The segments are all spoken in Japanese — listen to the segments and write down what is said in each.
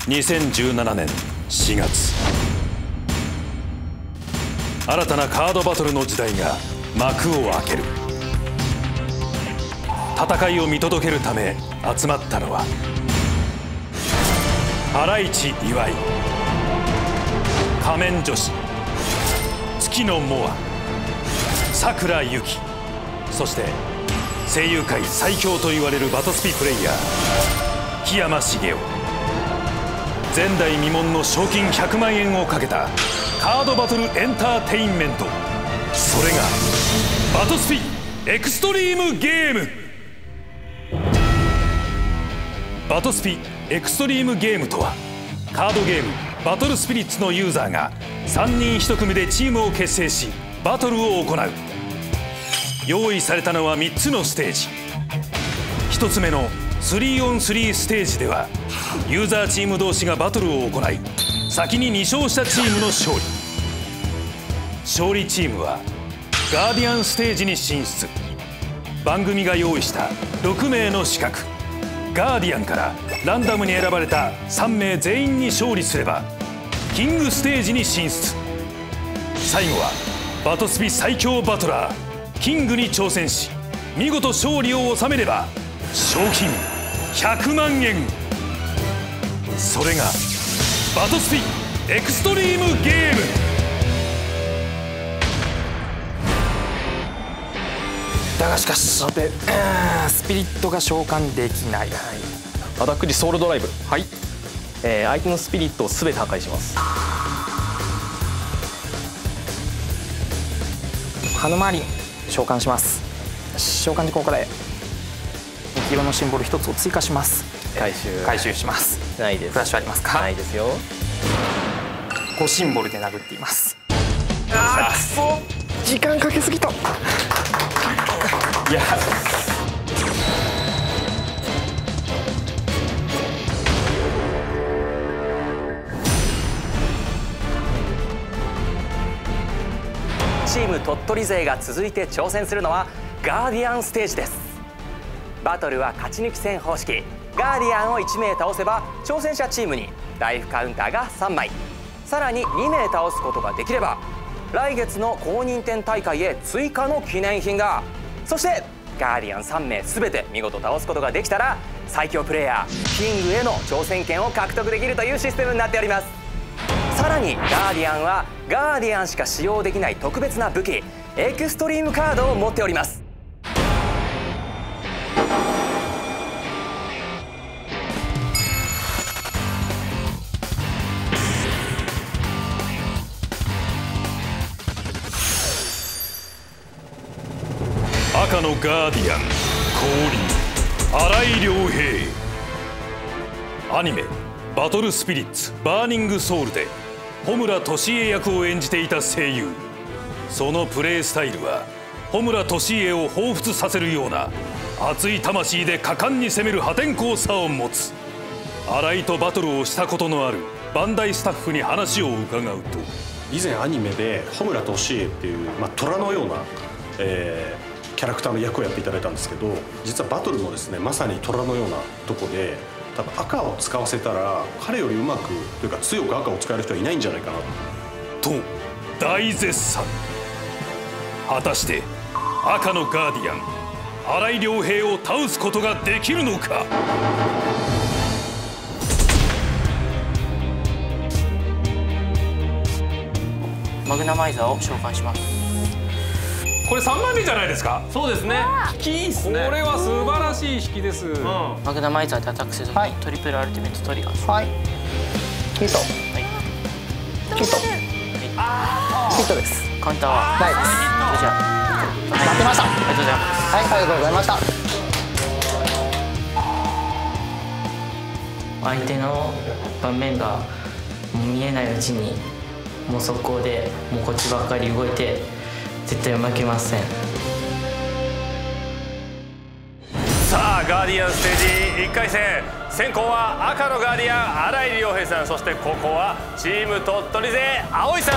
2017年4月、新たなカードバトルの時代が幕を開ける。戦いを見届けるため集まったのはハライチ岩井、仮面女子月野モア、桜由紀、そして声優界最強と言われるバトスピプレイヤー木山茂雄。前代未聞の賞金100万円をかけたカードバトルエンターテインメント、それがバトスピエクストリームゲーム。バトスピエクストリームゲームとは、カードゲームバトルスピリッツのユーザーが3人1組でチームを結成しバトルを行う。用意されたのは3つのステージ。1つ目の 3on3 ステージではユーザーチーム同士がバトルを行い、先に2勝したチームの勝利。勝利チームはガーディアンステージに進出。番組が用意した6名の資格ガーディアンからランダムに選ばれた3名全員に勝利すればキングステージに進出。最後はバトスピ最強バトラーキングに挑戦し、見事勝利を収めれば賞金100万円。それがバトスピエクストリームゲーム。だがしかしスピリットが召喚できない。アタック時ソウルドライブ。はい。相手のスピリットを全て破壊します。ハヌマリン召喚します。召喚時効果で黄色のシンボル1つを追加します。回収します。ないです。フラッシュありますか？ないですよ。5シンボルで殴っています。あーくそ、時間かけすぎた。いやチーム鳥取勢が続いて挑戦するのはガーディアンステージです。バトルは勝ち抜き戦方式。ガーディアンを1名倒せば挑戦者チームにライフカウンターが3枚、さらに2名倒すことができれば来月の公認展大会へ追加の記念品が、そしてガーディアン3名全て見事倒すことができたら最強プレイヤーキングへの挑戦権を獲得できるというシステムになっております。さらにガーディアンはガーディアンしか使用できない特別な武器エクストリームカードを持っております。赤のガーディアン降臨、新井良平。アニメ「バトルスピリッツバーニングソウル」で穂村俊恵役を演じていた声優。そのプレイスタイルは穂村俊恵を彷彿させるような熱い魂で果敢に攻める破天荒さを持つ。新井とバトルをしたことのあるバンダイスタッフに話を伺うと、以前アニメで穂村俊恵っていう、虎のような、キャラクターの役をやっていただいたんですけど、実はバトルもですねまさに虎のようなとこで、多分赤を使わせたら彼よりうまくというか強く赤を使える人はいないんじゃないかなと大絶賛。果たして赤のガーディアン新井良平を倒すことができるのか。マグナマイザーを召喚します。これ3枚目じゃないですか。そうですね。引きいいっすね。これは素晴らしい引きです。マグナマイザーでアタックするとき、トリプルアルティメットトリガー。はい。ヒット。ヒット。ヒットです。カウンターはないです。じゃあ待ってました。ありがとうございます。はい、ありがとうございました。相手の盤面がもう見えないうちにもう速攻でもうこっちばっかり動いて絶対負けません。さあガーディアンステージ1回戦、先行は赤のガーディアン新井良平さん、そして後攻はチーム鳥取勢葵さん。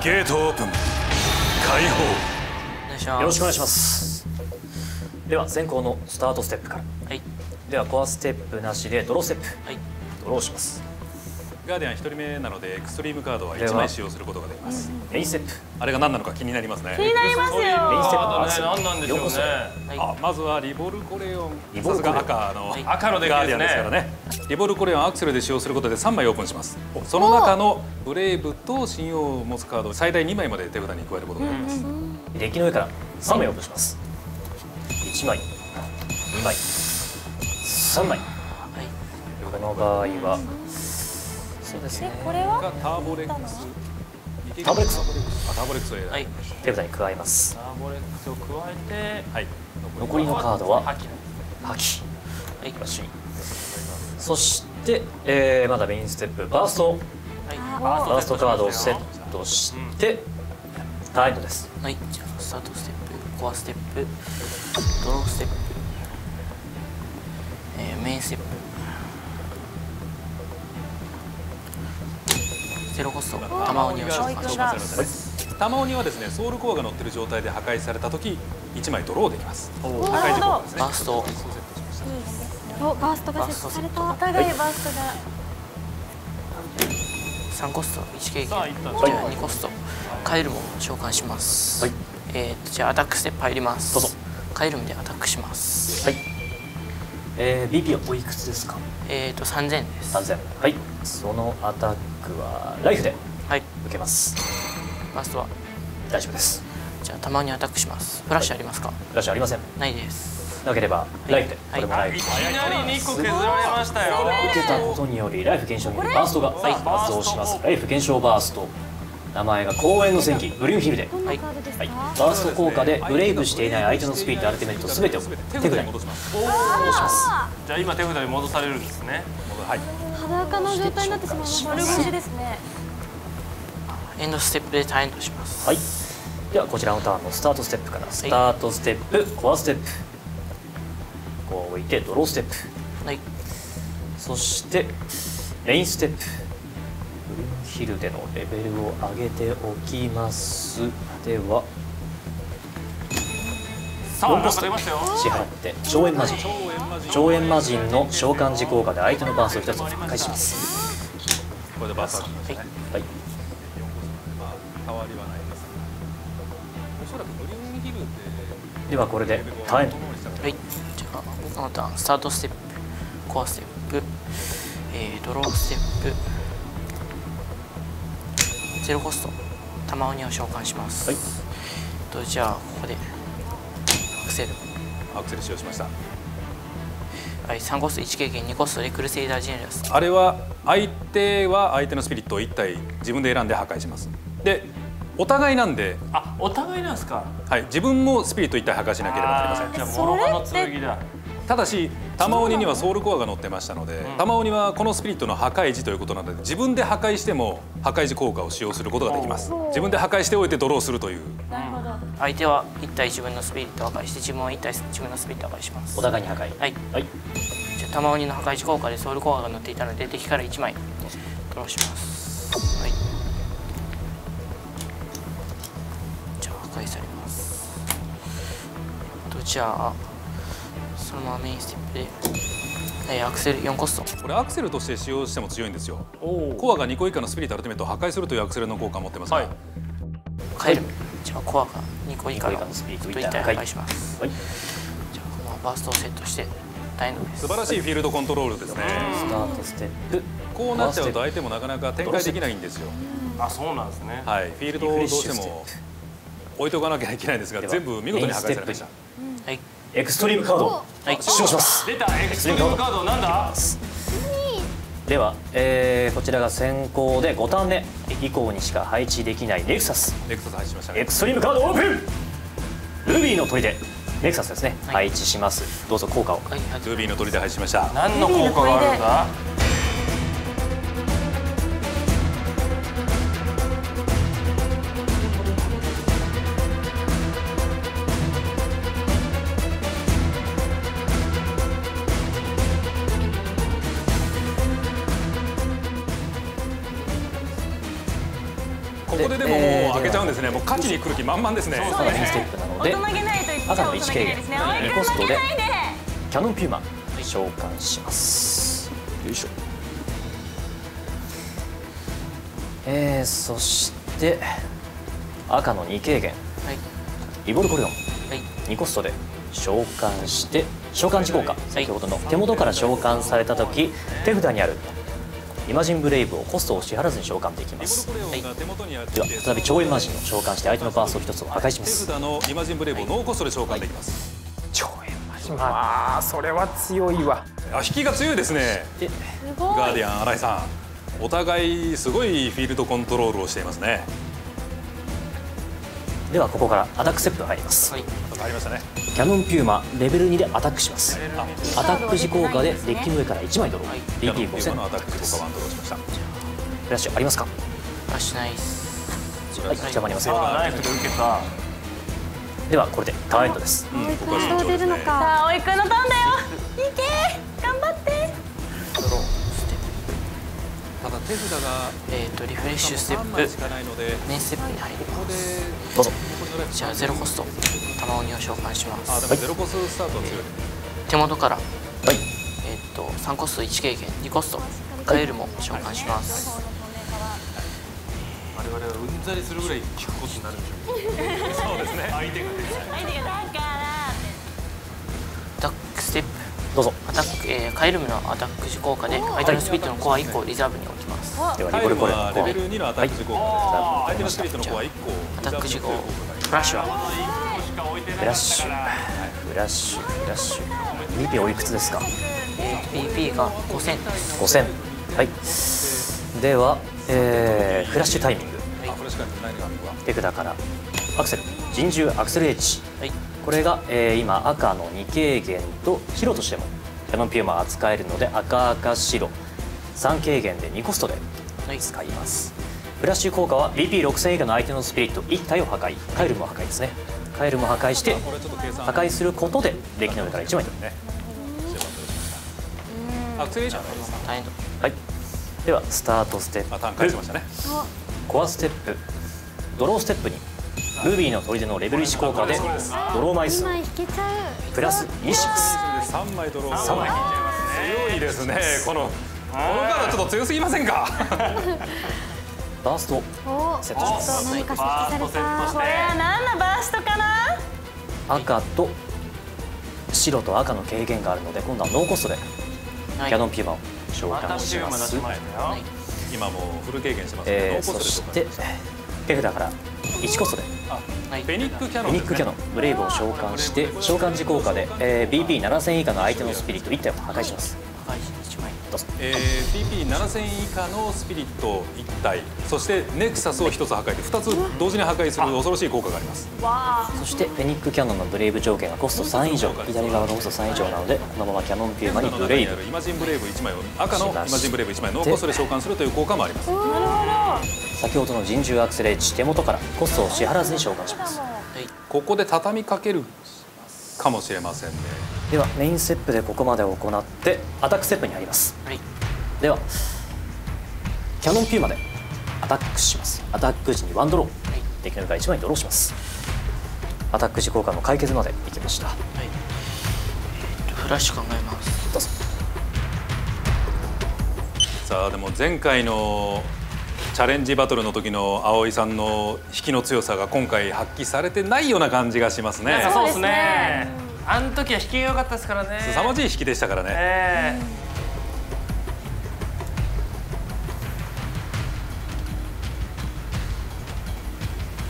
ゲートオープン開放。よろしくお願いします。では先行のスタートステップから。はい。ではコアステップなしでドローステップ。はい。ドローします。ガーディアン1人目なのでエクストリームカードは1枚使用することができます。メインステップ。あれが何なのか気になりますね。気になりますよ。メインステップ何なんでしょうね。まずはリボルコレオン。さすが赤のガーディアンですからね。リボルコレオンアクセルで使用することで3枚オープンします。その中のブレイブと信用を持つカードを最大2枚まで手札に加えることができます。デッキの上から3枚オープンします。1枚、2枚、3枚。この場合はそうですね。これはターボレックス。ターボレックス。ターボレックスを手札に加えます。ターボレックスを加えて、残りのカードは破棄。そして、まだメインステップバースト。バーストカードをセットしてタイムです。はい、じゃあスタートステップ、コアステップ、ドローステップ、メインステップ、ゼロコスト、玉鬼を召喚します。玉鬼はですね、ソウルコアが乗っている状態で破壊された時1枚ドローできます。破壊時効果ですね。バースト。バーストが設置された。お互いバーストが。3コスト、1経験、じゃあ2コスト、カエルムを召喚します。はい。じゃあアタックステップ入ります。どうぞ。カエルムでアタックします。はい。BP はおいくつですか？3000です。3000。はい。そのアタックはライフで受けます。バーストは大丈夫です。じゃあたまにアタックします。フラッシュありますか？フラッシュありません。ないです。なければライフで。これもライフ。いきなり2個削られましたよ。受けたことによりライフ減少によりバーストが発動します。ライフ減少バースト。名前が公園の戦記ブリュンヒルデ。はい。バースト効果でブレイブしていない相手のスピリットアルティメットすべてを手札に戻します。じゃあ今手札に戻されるんですね。はい。裸の状態になってしまいます。丸腰ですね。エンドステップでターンエンドします。はい。ではこちらのターンのスタートステップからスタートステップ、コアステップ、こう置いてドローステップ。はい。そしてメインステップ。ブリュンヒルデのレベルを上げておきます。では4コスト支払って超円魔人。超円魔人の召喚時効果で相手のバーストを1つ破壊します。これでバーストしましたね。はい。変わりはないです。おそらくブリュンヒルではこれでターンエンド。はい。じゃあ僕のターンスタートステップ、コアステップ、ドローステップ、ゼロコスト、玉鬼を召喚します。はい。じゃあここでアクセル使用しました。はい、3コスト1経験2コストでクルセイダージェネラス。あれは相手のスピリットを1体自分で選んで破壊します。でお互いなんで。あ、お互いなんですか。はい、自分もスピリット1体破壊しなければなりません。じゃあ諸刃の剣だ。ただし玉鬼にはソウルコアが乗ってましたので、玉鬼はこのスピリットの破壊時ということなので自分で破壊しても破壊時効果を使用することができます。自分で破壊しておいてドローするという。なるほど。相手は1体自分のスピリットを破壊して自分は1体自分のスピリットを破壊します。お互いに破壊。はい。はい。じゃあ玉鬼の破壊時効果でソウルコアが乗っていたので敵から1枚ドローします。はい。じゃあ破壊されます。じゃあそのままメインステップで、アクセル4コスト。これアクセルとして使用しても強いんですよ。コアが2個以下のスピリットアルティメットを破壊するというアクセルの効果を持ってますが、カエルム。じゃあコアが2個以下のスピリット1体破壊します。じゃあこのバーストをセットしてターンエンドです。素晴らしいフィールドコントロールですね。スタートステップ。こうなっちゃうと相手もなかなか展開できないんですよ。あ、そうなんですね。はい、フィールドをどうしても置いとかなきゃいけないんですが、全部見事に破壊されました。はい。エクストリームカード使用します。出たエクストリームカードなんだ。では、こちらが先行で5ターン目以降にしか配置できないネクサス。ネクサス配置しましたね。エクストリームカードオープン。ルビーの砦ネクサスですね。配置します。どうぞ効果を。ルビーの砦配置しました。何の効果があるんだ。ここででももう開けちゃうんですね。もう勝ちに来る気満々ですね。メインステップなので赤の1経験2コストでキャノンピューマ召喚します。よいしょ。そして赤の2軽減、リボルコルドン、2コストで召喚して召喚時効果、先ほどの手元から召喚された時手札にあるイマジンブレイブをコストを支払わずに召喚できます。では再び超エマジンを召喚して相手のバースト1つを破壊します。手札のイマジンブレイブをノーコストで召喚できます。超エマジン、ああそれは強いわ。引きが強いですね。ガーディアン新井さん、お互いすごいフィールドコントロールをしていますね。ではここからアタックステップ入ります。入りましたね。キャノンピューマレベル2でアタックします。アタック時効果でデッキの上から1枚ドロー、DP5000 のアタック時効果1ドローしました。フラッシュありますか？フラッシュないっす。はい、邪魔にません。ナイフで受けた。ではこれでターンエンドです。どう出るのか。さあ葵くんのターンだよ。いけー、頑張って。ただ手札がリフレッシュステップ、メインステップに入ります。どうぞ。じゃあゼロコスト玉鬼を召喚します。でもゼロコススタートは強い。手元から3コスト1軽減2コストカエルも召喚します。我々はうんざりするぐらい効くことになるんでしょう。そうですね。相手がアタックステップ、どうぞ。アタック、カエルムのアタック時効果で相手のスピリットのコア1個をリザーブに置きます。ではリボルコルドンレベル2のアタック時効果で相手のスピリットのコア1個アタック時効フラッシュはフラッシュフラッシュフラッシュ BP おいくつですか？BP が5000です。5000。はい。では、フラッシュタイミング、手札からアクセル人獣アクセルエッジ、これが、今赤の2軽減と白としてもキャノンピューマー扱えるので赤赤白3軽減で2コストで使います。フラッシュ効果は BP6000 以下の相手のスピリット1体を破壊、カエルも破壊ですね。カエルも破壊して破壊することでデッキの上から1枚とね。アクセルエッジははい。ではスタートステップ、コアステップ、ドローステップにルビーの砦のレベル1効果でドロー枚数プラス2します。3枚ドロー3枚強いですね。このカードちょっと強すぎませんか？バーストセットします。何か設置された。これは何のバーストかな？赤と白と赤の軽減があるので今度はノーコストでキャノンピューマを召喚します。今もフル経験してますね。そして手札から1コストでフェニックキャノンブレイブを召喚して召喚時効果で BP7000 以下の相手のスピリット1体を破壊します。BP7000 以下のスピリット1体、そしてネクサスを1つ破壊で2つ同時に破壊する恐ろしい効果があります。そしてフェニックキャノンのブレイブ条件がコスト3以上、左側がコスト3以上なのでこのままキャノンピューマにブレイブ、イマジンブレイブ1枚を赤のイマジンブレイブ1枚ノーコストで召喚するという効果もあります。先ほどの人獣アクセレッジ手元からコストを支払わずに召喚します。ここで畳みかけるかもしれませんね。ではメインステップでここまで行ってアタックステップに入ります。ではキャノンピューマでアタックします。アタック時に1ドロー、デッキの上から1枚ドローします。アタック時効果の解決までいきました。フラッシュ考えます。どうぞ。さあでも前回のチャレンジバトルの時の葵さんの引きの強さが今回発揮されてないような感じがしますね。そうですね。あの時は引きが良かったですからね。凄まじい引きでしたからね。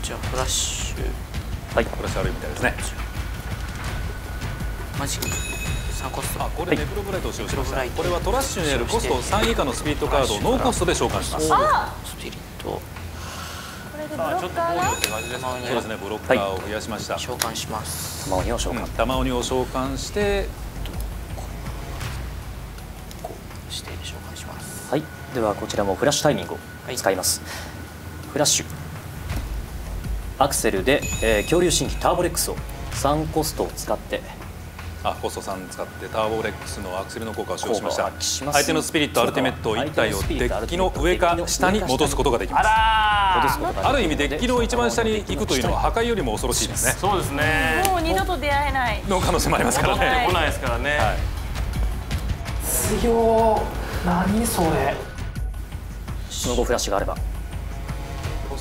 じゃあフラッシュ、はい、フラッシュあるみたいですね。マジック3コスト。これネクロブライトを使用しました。これはトラッシュにあるコスト3以下のスピリットカードをノーコストで召喚します。スピリットちょっと防御って感じですかね。そうですね、ブロッカーを増やしました。召喚します。玉鬼を召喚。玉鬼を召喚してこうして召喚します。はい。ではこちらもフラッシュタイミングを使います。フラッシュアクセルで、恐竜神器ターボレックスを3コストを使ってコスト3使ってターボレックスのアクセルの効果を使用しました。相手のスピリットアルティメット1体をデッキの上か下に戻すことができます。ある意味デッキの一番下に行くというのは破壊よりも恐ろしいですね。そうですね。もう二度と出会えないの可能性もありますからね。戻ってこないですからね。強。何それ。その後フラッシュがあれば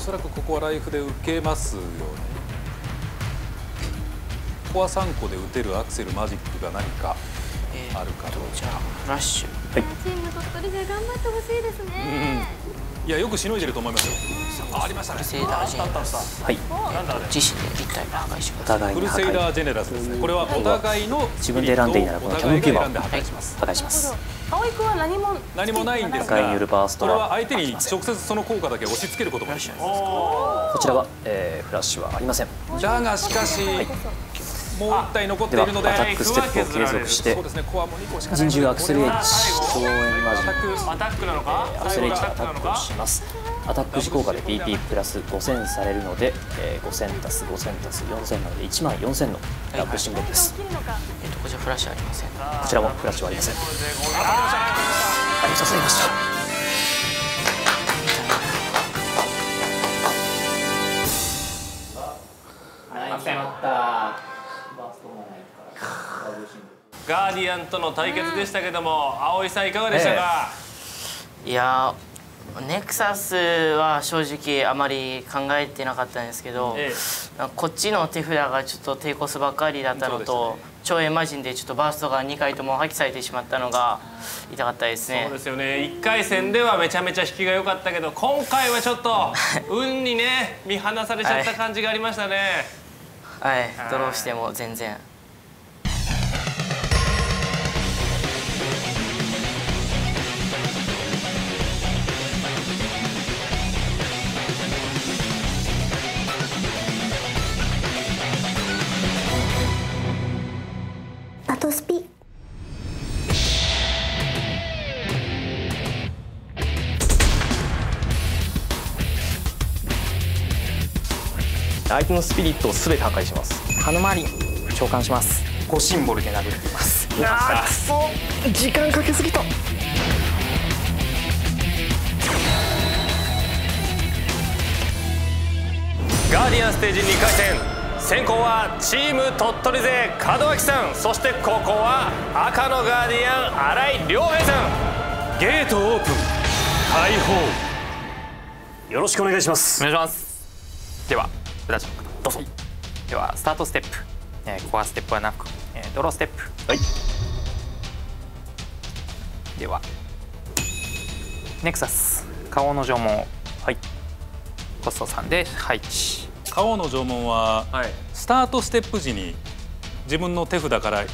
そらくここはライフで受けますよね。ここは3個で打てるアクセルマジックが何かあるかどうか。じゃあフラッシュ。チーム鳥取勢頑張ってほしいですね。いやよくしのいでると思いますよ。ありましたね。クルセイダージェネラス。はい。自身で1体破壊します。お互いに破壊。クルセイダージェネラスですね。これはお互いの自分で選んでいいならこのキャノンピューマを破壊します。破壊します。葵君は何もないんです破壊によるが、バーストこれは相手に直接その効果だけ押し付けることができます。こちらはフラッシュはありません。だがしかし、もう1体残っているので、アタックステップを継続して人獣アクセルエッジ増援マジックアタックなのか？アクセルエッジでアタックをします。アタック時効果で BP プラス5000されるので、5000足す5000足す4000なので14000のラップシンボルです。こちらフラッシュありません。こちらもフラッシュはありません。ありさせました。ガーディアンとの対決でしたけども、葵さんいかがでしたか？いやネクサスは正直あまり考えてなかったんですけど、こっちの手札がちょっと低コスばっかりだったのと、超エマジンでちょっとバーストが2回とも破棄されてしまったのが痛かったですね。そうですよね。1回戦ではめちゃめちゃ引きが良かったけど、今回はちょっと運にね見放されちゃった感じがありましたね。はい、ドローしても全然。バトスピ。相手のスピリットを全て破壊します。ハノマリン召喚します。5シンボルで殴っています。あーくそ、時間かけすぎた。ガーディアンステージ2回戦、先攻はチーム鳥取勢門脇さん、そして後攻は赤のガーディアン新井亮平さん。ゲートオープン開放。よろしくお願いします。お願いします。では札順どうぞ。ではスタートステップ、コアステップはなく、ドローステップ。はい。ではネクサス顔の縄文を、はい、コスト3で配置。顔の縄文は、スタートステップ時に自分の手札から、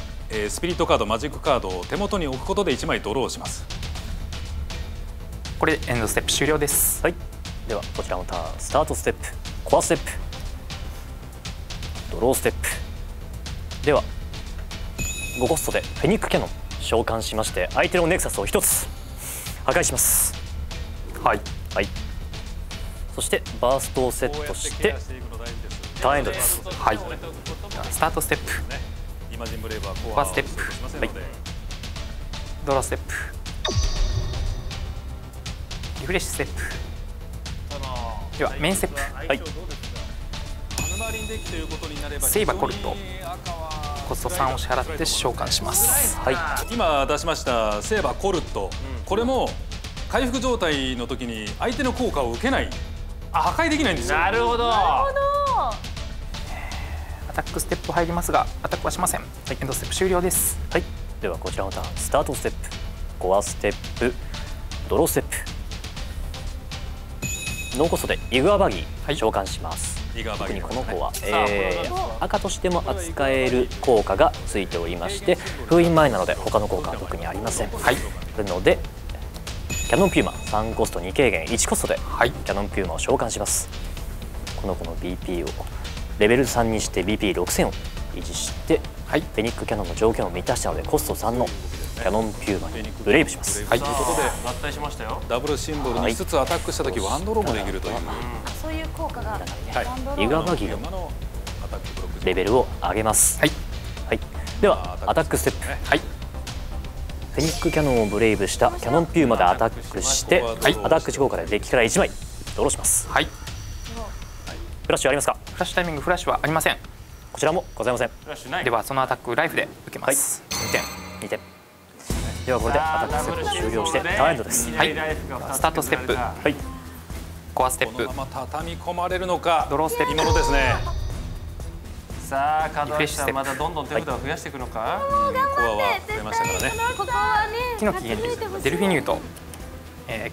スピリットカードマジックカードを手元に置くことで1枚ドローします。これでエンドステップ終了です。はい。ではこちらのターンスタートステップ、コアステップ、ドローステップでは5コストでフェニックキャノン召喚しまして、相手のネクサスを1つ破壊します。はいはい。そしてバーストをセットしてターンエンドです。はい。スタートステップ、コアステップ、はい、ドローステップ、リフレッシュステップ。ではメインステップ、はい、セイバコルトコスト3を支払って召喚します。はい。今出しましたセーバーコルト、これも回復状態の時に相手の効果を受けない、破壊できないんですよ。なるほど。アタックステップ入りますがアタックはしません。はい、エンドステップ終了です。はい。ではこちらのターンスタートステップ、コアステップ、ドローステップ、ノーコストでイグアバギー召喚します。特にこの子は、赤としても扱える効果がついておりまして、封印前なので他の効果は特にありません。はい。なのでキャノンピューマ3コスト2軽減1コストで、はい、キャノンピューマを召喚します。この子の BP をレベル3にして BP6000 を維持して、はい、フェニックキャノンの条件を満たしたのでコスト3のキャノンピューマにブレイブします。はい。ということで合体しましたよ。ダブルシンボルに5つアタックした時ワンドローもできるという。そういう効果が。はい。イグアバギーのレベルを上げます。はい。はい。ではアタックステップ。はい。フェニックキャノンをブレイブしたキャノンピューマでアタックして、はい、アタック時効果でデッキから1枚ドローします。はい。フラッシュありますか？フラッシュタイミングフラッシュはありません。こちらもございません。ではそのアタックライフで受けます。はい、2点。ではこれでアタックステップ終了してターンエンドです。はい。スタートステップ。はい。コアステップ、このまま畳み込まれるのか。ドローステップ、見ものですね。さあ門脇さんまだどんどん手札を増やしていくのか。コアは増えましたからね。ここはね木の起源流デルフィニュート、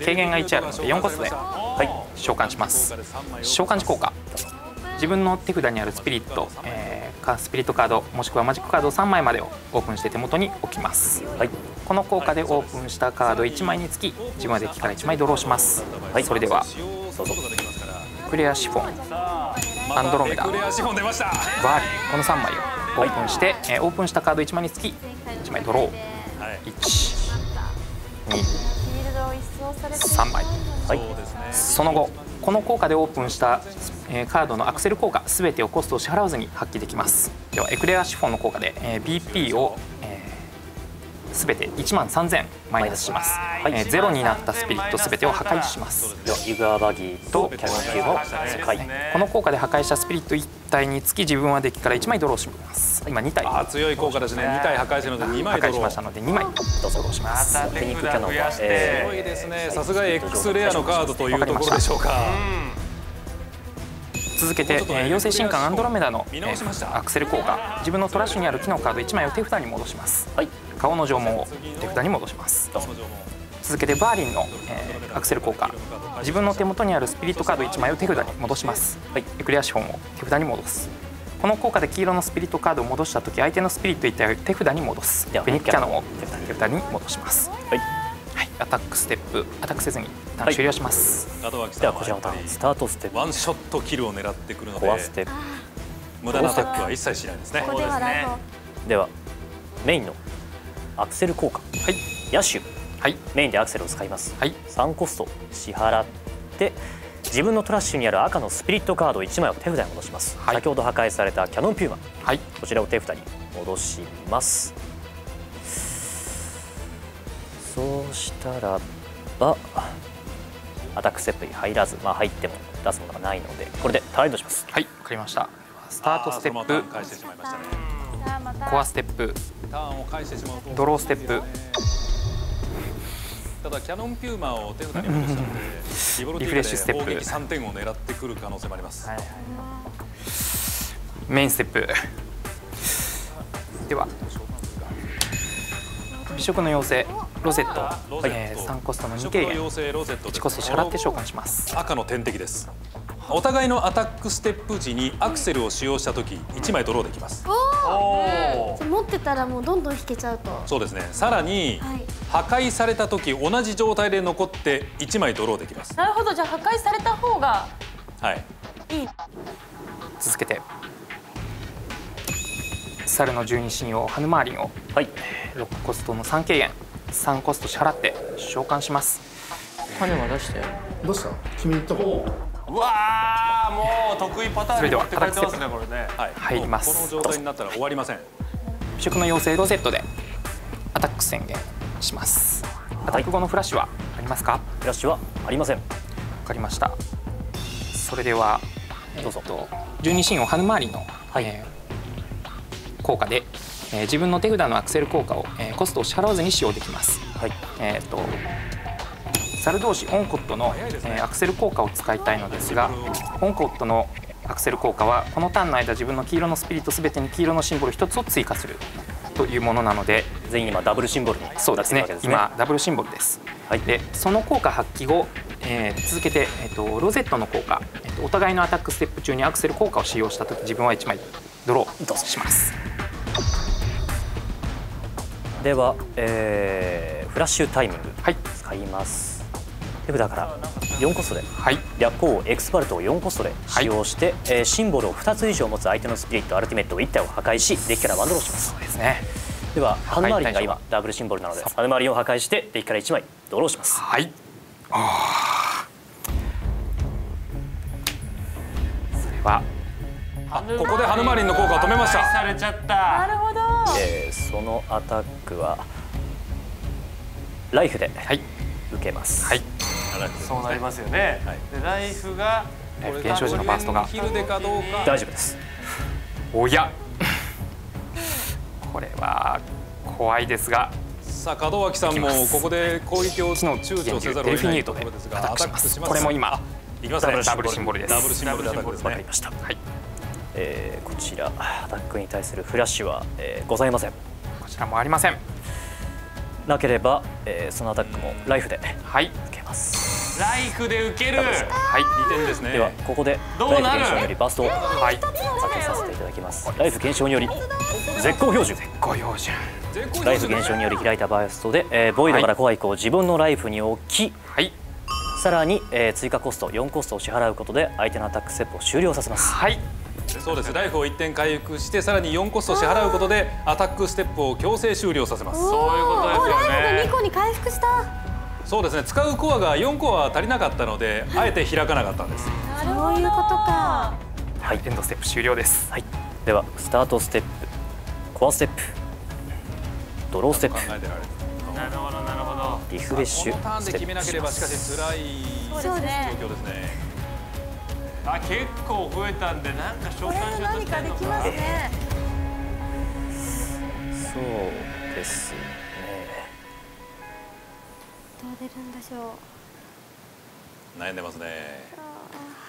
軽減が1あるので4コストで、召喚します。召喚時効果、自分の手札にあるスピリット、スピリットカードもしくはマジックカード3枚までをオープンして手元に置きます。この効果でオープンしたカード1枚につき自分はデッキから1枚ドローします。それではクレアシフォン、アンドロメダ、バーリー、この3枚をオープンして、オープンしたカード1枚につき1枚ドロー、1、2、3枚、その後この効果でオープンしたカードのアクセル効果すべてをコストを支払わずに発揮できます。ではエクレアシフォンの効果で BP をすべて13000マイナスします。ゼロになったスピリットすべてを破壊します。ではユガーバギーとキャノンキューブを破壊。この効果で破壊したスピリット1体につき自分はデッキから1枚ドローします。今2体強い効果ですね。2体破壊してるので2枚破壊しましたので2枚ドローします。フェニックキャノンはすごいですね。さすが X レアのカードというところでしょうか。続けて妖精神官アンドロメダのアクセル効果、自分のトラッシュにある木のカード1枚を手札に戻します。顔の縄文を手札に戻します。続けてバーリンのアクセル効果、自分の手元にあるスピリットカード1枚を手札に戻します。エクレアシフォンを手札に戻す。この効果で黄色のスピリットカードを戻した時、相手のスピリット1体を手札に戻す。フェニックキャノンを手札に戻します。アタックステップ、アタックせずにターン終了します。ではこちらのターンスタートステップ、ワンショットキルを狙ってくるのでコアステップ、無駄なアタックは一切しないですね。ではメインのアクセル効果、野手、メインでアクセルを使います。3コスト支払って自分のトラッシュにある赤のスピリットカード1枚を手札に戻します。先ほど破壊されたキャノンピューマ、こちらを手札に戻します。そうしたらばアタックステップに入らず、入っても出すものがないのでこれでターンエンドします。わかりました。スタートステップ、コアステップ、ドローステップ、ただキャノンピューマを手札に戻したのでリフレッシュステップ、攻撃3点を狙ってくる可能性もあります。メインステップでは美食の妖精ロゼット、3コストの2軽減、1コスト支払って召喚します。赤の天敵です。お互いのアタックステップ時にアクセルを使用した時1枚ドローできます。持ってたらもうどんどん引けちゃうと。そうですね。さらに、破壊された時同じ状態で残って1枚ドローできます。なるほど。じゃあ破壊された方がいい。続けて猿の12神王ハヌマーリンを、6コストの3軽減、3コスト支払って召喚します。羽は出して。どうした？君言った方。うわー、もう得意パターンに持って帰ってますね、これね。入ります。この状態になったら終わりません。美食の妖精ロゼットでアタック宣言します。アタック後のフラッシュはありますか？フラッシュはありません。わかりました。それではどうぞ。12神王ハヌマーリンの、効果で、自分の手札のアクセル効果を、コストを支払わずに使用できます。猿同士オンコットの、アクセル効果を使いたいのですが、オンコットのアクセル効果はこのターンの間自分の黄色のスピリットすべてに黄色のシンボル1つを追加するというものなので、全員今ダブルシンボルになっているわけですね。そうですね。今ダブルシンボルです。でその効果発揮後、続けて、ロゼットの効果、お互いのアタックステップ中にアクセル効果を使用したとき自分は1枚ドローします。では、フラッシュタイミング使います。手札から4コストで、略光エクスパルトを4コストで使用して、シンボルを2つ以上持つ相手のスピリットアルティメットを1体を破壊しデッキからワンドローします。そうですね。ではハヌマーリンが今ダブルシンボルなのでハヌマーリンを破壊してデッキから1枚ドローします。それはここでハヌマーリンの効果を止めました。されちゃった。なるほど。そのアタックはライフで受けます。そうなりますよね。でライフが減少時のバーストが大丈夫です。おやこれは怖いですが、さあ門脇さんもここで攻撃を躊躇せざるを得ないところですがアタックします。これも今いきますね。ダブルシンボルです。ダブルシンボルでアタックですね。わかりました。はい。こちらアタックに対するフラッシュは、ございません。こちらもありません。なければ、そのアタックもライフで受けます。ライフで受ける。はい、2点ですね。ではここでどうなるライフ減少によりバーストをかけさせていただきます。ライフ減少により絶好標準。絶好標準。ライフ減少により開いたバーストで、ボイドからコア以降自分のライフに置き、さらに、追加コスト4コストを支払うことで相手のアタックステップを終了させます。はい。そうです。ライフを1点回復してさらに4コストを支払うことでアタックステップを強制終了させます。そういうことですよね。ライフが2個に回復した。そうですね。使うコアが4コア足りなかったのであえて開かなかったんです。そういうことか。はい、エンドステップ終了です。はい。ではスタートステップ、コアステップ、ドローステップ、なるほどなるほど。リフレッシュこのターンで決めなければしかし辛い状況ですね。あ、結構増えたんでなんか召喚しようとしてるのかな。そうですね。どう出るんでしょう。悩んでますね。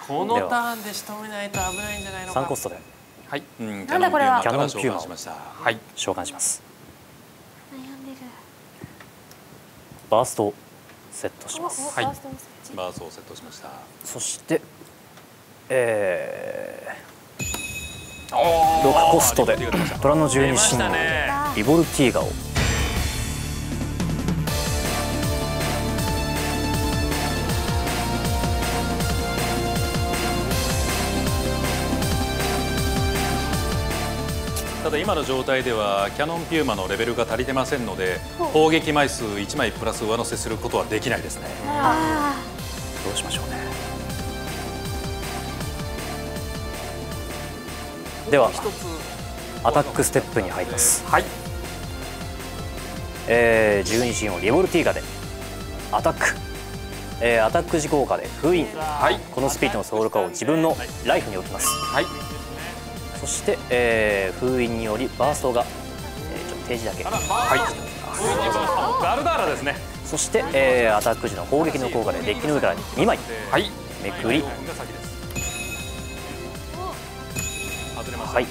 このターンで仕留めないと危ないんじゃないのか。3コストで。はい。なんだこれは。キャノンピューマンしました。はい。召喚します。悩んでる。バーストをセットします。はい。バーストをセットしました。そして6コストで虎の十二神能リボルティーガをただ今の状態ではキャノンピューマのレベルが足りてませんので砲撃枚数1枚プラス上乗せすることはできないですね。どうしましょうね。ではアタックステップに入ります。はい。十二神をリボルティーガでアタック、アタック時効果で封印、はい、このスピリットのソウルカを自分のライフに置きます。はい。そして、封印によりバーストが、ちょっと提示だけ、はい、ガルダーラですね。そして、アタック時の砲撃の効果でデッキの上から2枚、はい、めくり、はい、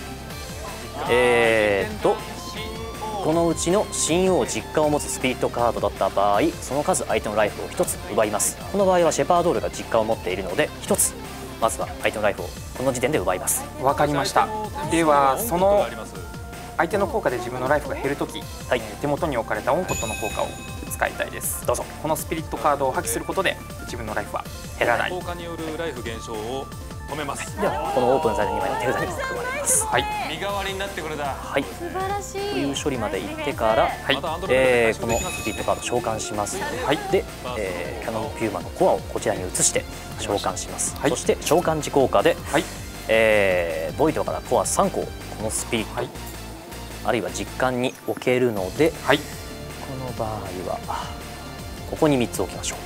このうちの神王実感を持つスピリットカードだった場合、その数相手のライフを1つ奪います。この場合はシェパードールが実感を持っているので1つまずは相手のライフをこの時点で奪います。わかりました。ではその相手の効果で自分のライフが減るとき、はい、手元に置かれたオンコットの効果を使いたいです。どうぞ。このスピリットカードを破棄することで自分のライフは減らない。効果によるライフ減少を止めます。ではこのオープンされた2枚の手札に加えます。はい。身代わりになってくれた。はい。素晴らしい。という処理まで行ってから、はい、このスピリットカード召喚しますので、はい、で、キャノンピューマのコアをこちらに移して召喚します。はい、そして召喚時効果で、はい、ボイドからコア3個をこのスピリット、はい、あるいは実感に置けるので、はい、この場合はここに3つ置きましょ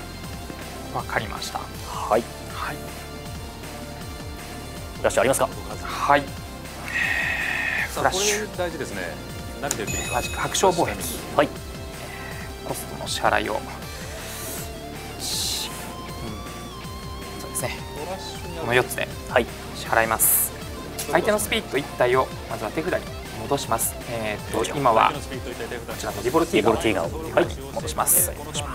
う。わかりました。はい。はい。フラッシュありますか。はい。フラッシュ大事ですね。何で受けるか。白鳥防壁。はい。コストの支払いを。そうですね。この4つで支払います。相手のスピリット1体をまずは手札に戻します。今はこちらのリボルティーガを戻します。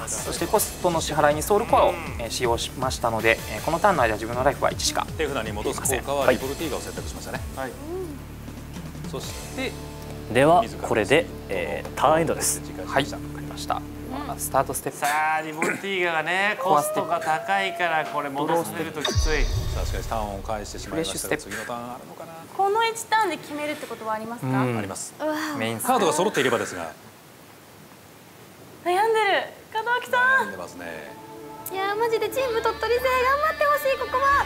そしてコストの支払いにソウルコアを使用しましたので、このターンの間自分のライフは1しか手札に戻す効果はリボルティーガを選択しましたね。はい。そしてではこれでターンエンドです。はい。わかりました。スタートステップ。さあリボルティーガがねコストが高いからこれ戻せるときつい。確かにターンを返してしまいましたが次のターンあるのかな。この1ターンで決めるってことはありますか。あります。メインカードが揃っていればですが。悩んでる門脇さん。悩んでますね。いやマジでチーム鳥取勢頑張ってほしい。ここは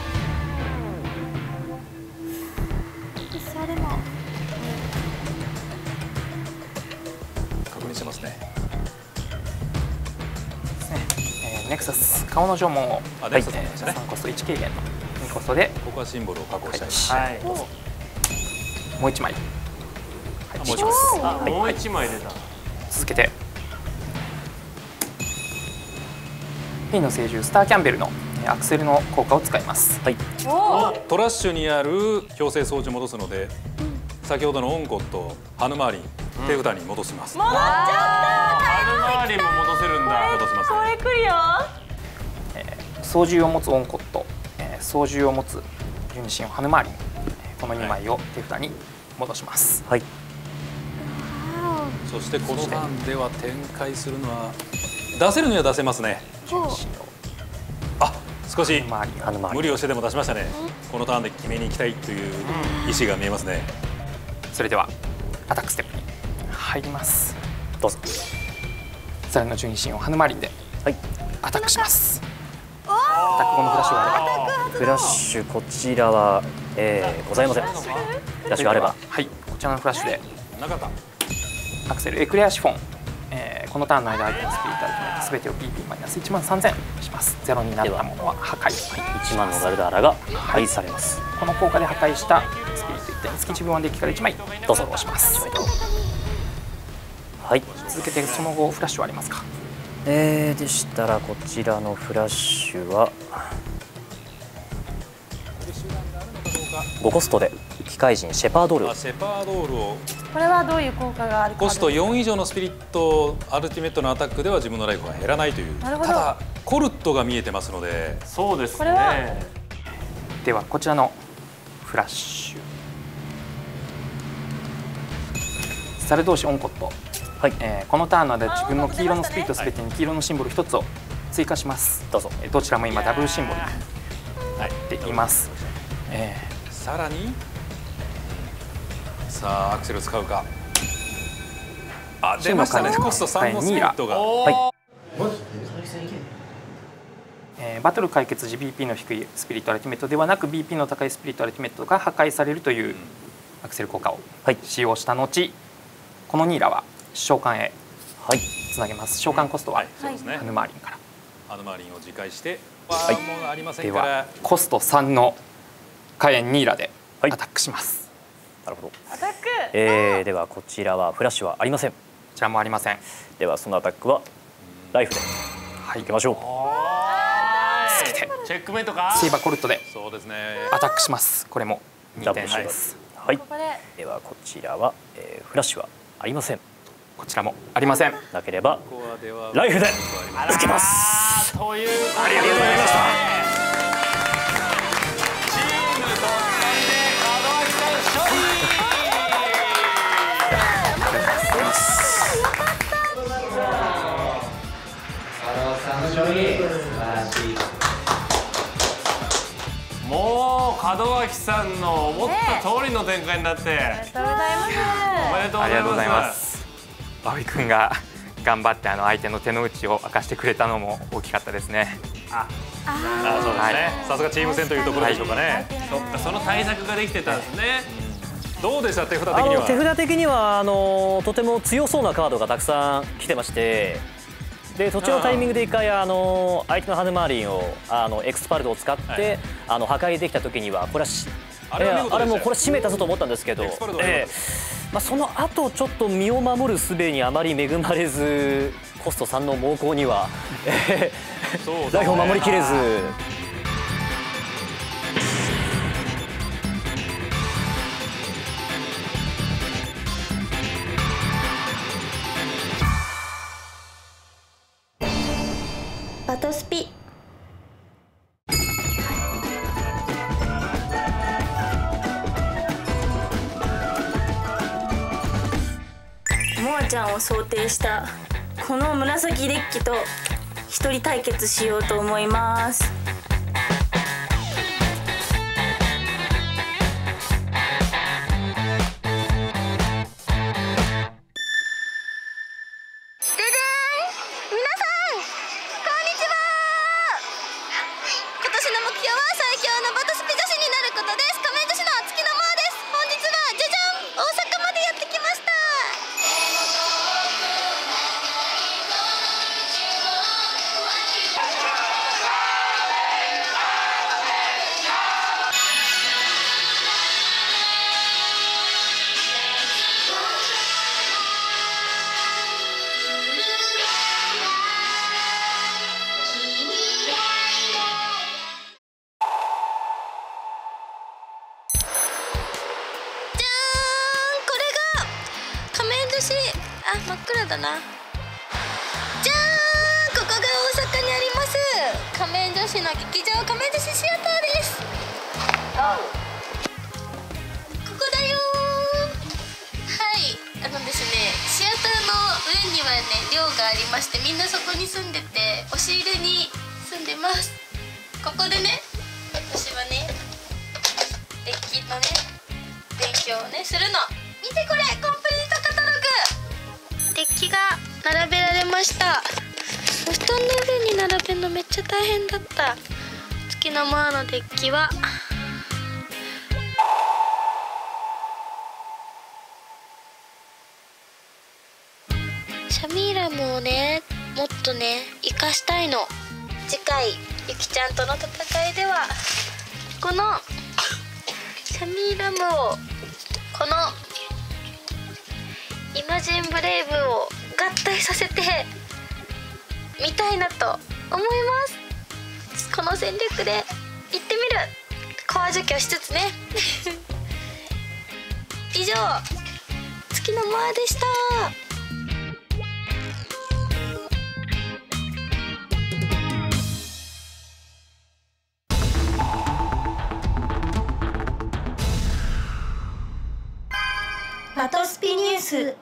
一緒でも確認しますね。ネクサス顔の縄文を3コスト1軽減の2コストでここはシンボルを確保したい。もう1枚もう1枚出た。続けてフィンの聖獣スターキャンベルのアクセルの効果を使います。はい。トラッシュにある強制装置を戻すので、先ほどのオンコットハヌマーリン手札に戻します。戻っちゃった。ハヌマーリンも戻せるんだ。戻します。これ来るよ。操縦を持つオンコット、操縦を持つユニシンハヌマーリン、この2枚を手札に戻します。はい。そしてこのターンでは展開するのは出せるには出せますね。あ、少し無理をしてでも出しましたね。このターンで決めに行きたいという意思が見えますね。それではアタックステップに入ります。どうぞ。さらにの12進をハヌマーリンでアタックします。アタック後のフラッシュがあれば。フラッシュこちらは、ございません。フラッシュがあれば。はい、こちらのフラッシュでアクセルエクレアシフォン、このターンの間相手のスピリットアルティメットすべてを PP マイナス13000します。ゼロになったものは破壊。1万のガルダーラが破壊されます。この効果で破壊したスピリット1点につき自分はデッキから1枚どうぞ押します。はい。続けてその後フラッシュはありますか？でしたらこちらのフラッシュは5コストで機械人シェパードール。シェパードールをこれはどういう効果があるか。コスト4以上のスピリットアルティメットのアタックでは自分のライフが減らないという。なるほど。ただコルットが見えてますので。そうですね。これはではこちらのフラッシュサル同士オンコット、はい、このターンの間自分の黄色のスピリットすべてに黄色のシンボル1つを追加します。どうぞ。どちらも今ダブルシンボルになっています。さらにさあアクセル使うか。あ、出ましたね。コスト3のスピリットが。バトル解決時 BP の低いスピリットアルティメットではなく BP の高いスピリットアルティメットが破壊されるというアクセル効果を使用した後、このニーラは召喚へつなげます。召喚コストはハヌマーリンから。ハヌマーリンを自壊して、ではコスト3の火炎ニーラでアタックします。なるほど。アタック。ではこちらはフラッシュはありません。こちらもありません。ではそのアタックはライフでいきましょう。チェックメイトか。セイバーコルトでそうですね。アタックします。これも2点です。はい。ではこちらは、フラッシュはありません。こちらもありません。なければライフでつけます。というありがとうございました。チームと2人で門脇さん勝利。もう門脇さんの思った通りの展開になって、ありがとうございます。おめでとうありがとうございます。葵くんが頑張って相手の手の内を明かしてくれたのも大きかったですね。そうですね。さすがチーム戦というところでしょうかね。そっか、その対策ができてたんですね。どうでした手札的には？手札的にはとても強そうなカードがたくさん来てまして、で途中のタイミングで一回相手のハヌマーリンをエクスパルドを使って破壊できた時にはこれはあれもこれ締めたぞと思ったんですけど、その後ちょっと身を守る術にあまり恵まれずコスト3の猛攻にはライフを守りきれず。バトスピ。モアちゃんを想定したこの紫デッキと一人対決しようと思います。こしい。あ、真っ暗だな。じゃーん、ここが大阪にあります仮面女子の劇場、仮面女子シアターです。ここだよー。はい、ですね、シアターの上にはね寮がありまして、みんなそこに住んでて、押し入れに住んでます。ここでね、私はねデッキのね勉強をねするの。見てこれ、コンプリートカタログ。デッキが並べられました。布団の上に並べるのめっちゃ大変だった。月の間のデッキはシャミーラムをねもっとね生かしたいの。次回ゆきちゃんとの戦いではこのシャミーラムをこのイマジンブレイブを合体させてみたいなと思います。この戦略でいってみる。コア除去しつつね以上、月の間でした。バトスピニュース。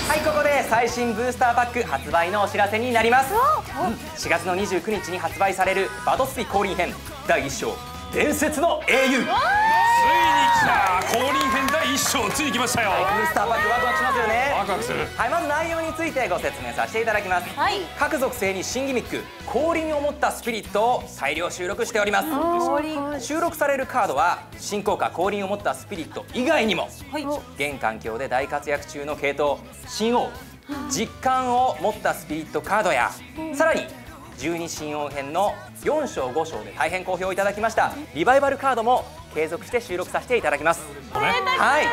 はい、ここで最新ブースターパック発売のお知らせになります。4月の29日に発売されるバトスピ降臨編第1章伝説の英雄。ついに来た降臨編第1章、ついに来ましたよ。はい、ブースターパックワクワクしますよね。ワクワクする。はい、まず内容についてご説明させていただきます。はい、各属性に新ギミック降臨を持ったスピリットを大量収録しております。収録されるカードは新効果降臨を持ったスピリット以外にも、現環境で大活躍中の系統新王実感を持ったスピリットカードや、さらに12新王編の4章5章で大変好評いただきましたリバイバルカードも継続して収録させていただきます。はい、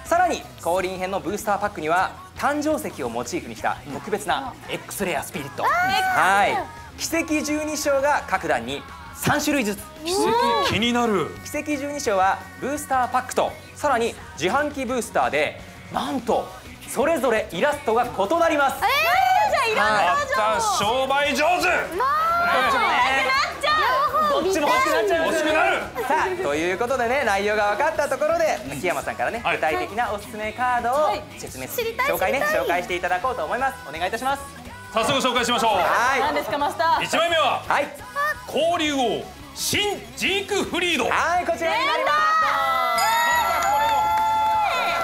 さらに降臨編のブースターパックには誕生石をモチーフにした特別な X レアスピリット、はい、奇跡12章が各段に3種類ずつ。奇跡気になる。奇跡12章はブースターパックとさらに自販機ブースターでなんとそれぞれイラストが異なります。じゃあまた商売上手。どっちも欲しくなっちゃう。欲しくなる。さあ、ということでね、内容が分かったところで檜山さんからね、具体的なおすすめカードを説明紹介していただこうと思います。お願いいたします。早速紹介しましょう。はい。何ですかマスター。1枚目ははい交流王新ジークフリード。はい、こちらになります。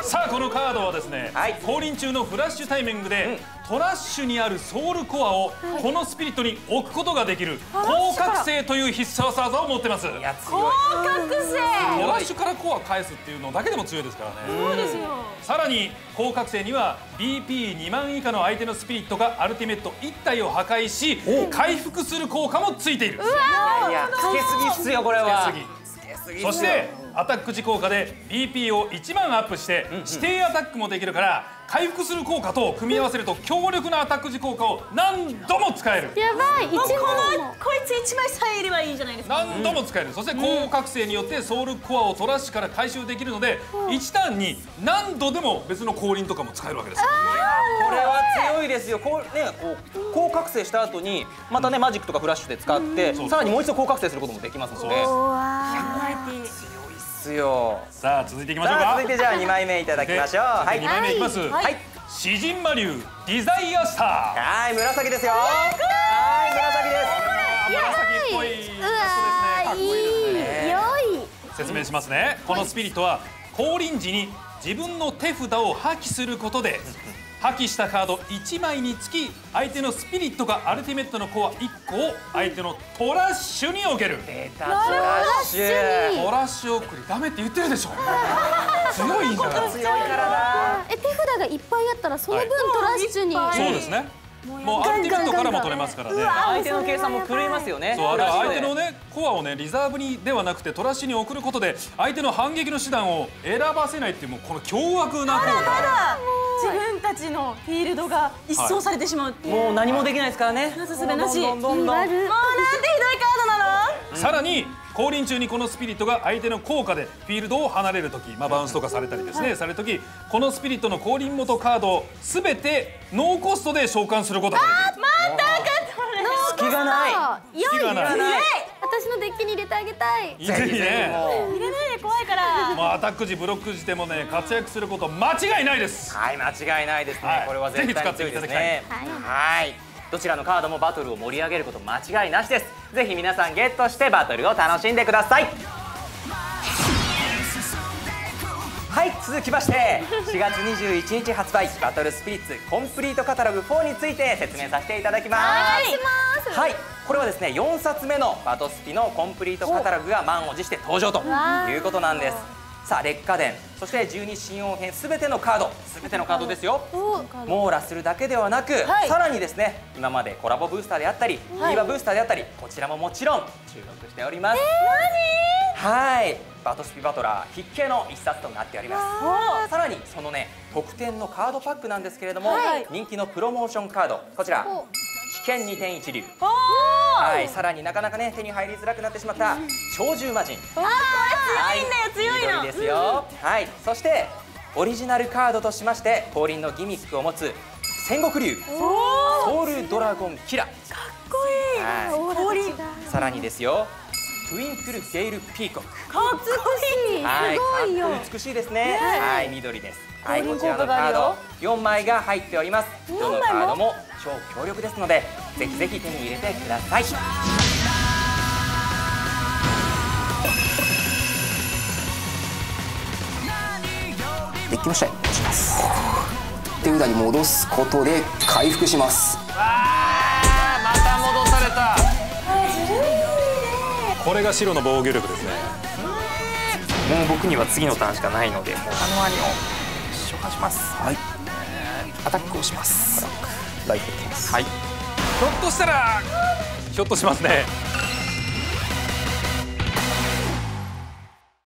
さあこのカードはですね、降臨中のフラッシュタイミングで、トラッシュにあるソウルコアをこのスピリットに置くことができる高覚醒という必殺技を持ってます。高覚醒。トラッシュからコア返すっていうのだけでも強いですからね。そうですよ。さらに高覚醒には BP2 万以下の相手のスピリットがアルティメット1体を破壊し回復する効果もついている。いやつけすぎっすよこれは。そしてアタック時効果で BP を1万アップして指定アタックもできるから、回復する効果と組み合わせると強力なアタック時効果を何度も使える。やばい、こいつ1枚さえいればいいじゃないですか。何度も使える。そして高覚醒によってソウルコアをトラッシュから回収できるので、1ターンに何度でも別の降臨とかも使えるわけです。これは強いですよ。高覚醒した後にまたねマジックとかフラッシュで使ってさらにもう一度高覚醒することもできますので、さあ続いていきましょうか。続いてじゃあ2枚目いただきましょう。はい、2枚目いきます。詩人魔竜デザイアスター。はい、紫ですよ。はい、紫です。紫っぽいイラストですね。かっこいいですね。説明しますね。このスピリットは降臨時に自分の手札を破棄することで破棄したカード1枚につき相手のスピリットがアルティメットのコア1個を相手のトラッシュに置ける。トラッシュ。トラッシュ送りダメって言ってるでしょ。強いんだから。強いからな。手札がいっぱいあったらその分トラッシュに。そうですね。もうアルティメットからも取れますからね。相手の計算も狂いますよね。そう、だから相手のねコアをねリザーブにではなくてトラッシュに送ることで相手の反撃の手段を選ばせないっていうもうこの凶悪な効果。自分たちのフィールドが一掃されてしまうっていう。もう何もできないですからね。なさすべなし。どんどん。もうなんてひどいカードなの。さらに降臨中にこのスピリットが相手の効果でフィールドを離れるとき、バウンスとかされたりですね、されるとき、このスピリットの降臨元カードを全てノーコストで召喚することができる。また隙がない。隙がない。私のデッキに入れてあげたい。いいね。入れないで怖いから。もうアタック時ブロック時でもね活躍すること間違いないです。はい、間違いないですね。これは絶対に強いですね。はい。どちらのカードもバトルを盛り上げること間違いなしです。ぜひ皆さんゲットしてバトルを楽しんでください。はい、続きまして4月21日発売バトルスピリッツコンプリートカタログ4について説明させていただきます。はい、これはですね4冊目のバトスピのコンプリートカタログが満を持して登場ということなんです。さあ劣化伝、そして12新王編全てのカードですよ。網羅するだけではなく、さらにですね今までコラボブースターであったりディーバブースターであったり、こちらももちろん注目しております。はい、バトスピバトラー必見の一冊となっております。さらにそのね特典のカードパックなんですけれども、人気のプロモーションカード、こちら危険2点一流、はい、さらになかなかね手に入りづらくなってしまった鳥獣魔人、これ強いんだよ、強いの。緑ですよ。はい、そしてオリジナルカードとしまして降臨のギミックを持つ戦国竜ソウルドラゴンキラ、かっこいい。降臨。さらにですよトゥインクルゲイルピーコック、かっこいい。はい、すごいよ。美しいですね。はい、緑です。はい、こちらのカード4枚が入っております。どのカードも超強力ですので、ぜひぜひ手に入れてください。デッキの下に戻します。手札に戻すことで回復します。また戻された。これが白の防御力ですね。もう僕には次のターンしかないので、もうあの兄を召喚します。はい。アタックをします。ライフいきます。はい。ひょっとしたらひょっとしますね。